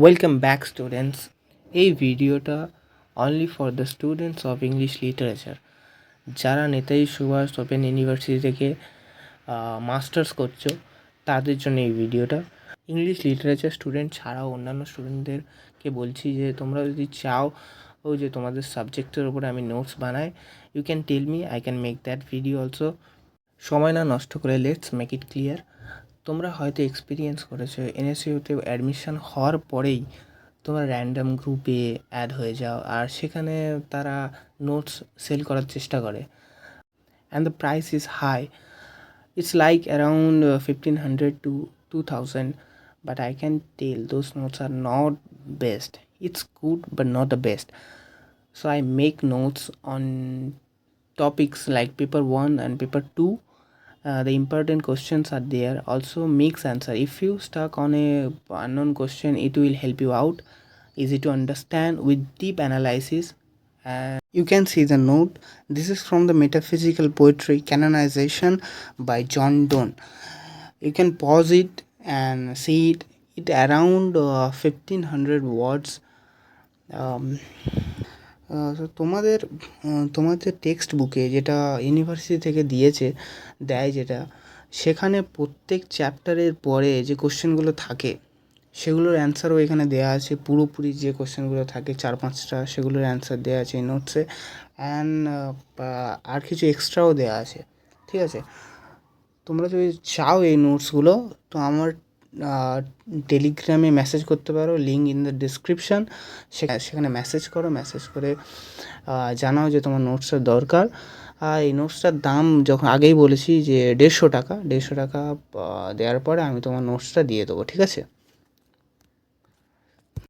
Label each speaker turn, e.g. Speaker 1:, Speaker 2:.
Speaker 1: Welcome back students. এই ভিডিওটা only for the students of English literature, যারা Netaji Subhash open university থেকে মাস্টার্স করছো তাদের জন্য এই ভিডিওটা। ইংলিশ লিটারেচার স্টুডেন্ট ছাড়াও অন্যান্য স্টুডেন্টদেরকে বলছি যে তোমরা যদি চাও যে তোমাদের সাবজেক্টের উপরে আমি নোটস বানাই, you can tell me, I can make that video also. সময় না নষ্ট করে লেটস মেক ইট ক্লিয়ার। তোমরা হয়তো এক্সপিরিয়েন্স করেছো এনএসইউতে অ্যাডমিশন হওয়ার পরেই তোমরা র্যান্ডাম গ্রুপে অ্যাড হয়ে যাও, আর সেখানে তারা নোটস সেল করার চেষ্টা করে, and the price is high. It's like around 1500 to 2000, but I can tell those notes are not best. It's good but not the best. So I make notes on topics like paper 1 and paper 2. The important questions are there, also mix answer. If you stuck on a unknown question, it will help you out, easy to understand with deep analysis. And you can see the note. This is from the Metaphysical Poetry Canonization by John Donne. You can pause it and see it around 1500 words. তো তোমাদের text বুকে যেটা university থেকে দেয় যেটা, সেখানে প্রত্যেক চ্যাপ্টারের পরে যে কোশ্চেনগুলো থাকে সেগুলোর অ্যান্সারও এখানে দেওয়া আছে। পুরোপুরি যে কোশ্চেনগুলো থাকে 4-5টা, সেগুলোর অ্যান্সার দেওয়া আছে এই নোটসে। অ্যান্ড আর কিছু এক্সট্রাও দেওয়া আছে, ঠিক আছে? তোমরা যদি চাও এই নোটসগুলো, তো আমার টেলিগ্রামে মেসেজ করতে পারো, লিঙ্ক ইন দ্য ডিসক্রিপশান। সেখানে মেসেজ করে জানাও যে তোমার নোটসটার দরকার। আর এই নোটসটার দাম যখন আগেই বলেছি যে 150 টাকা দেওয়ার পরে আমি তোমার নোটসটা দিয়ে দেবো, ঠিক আছে?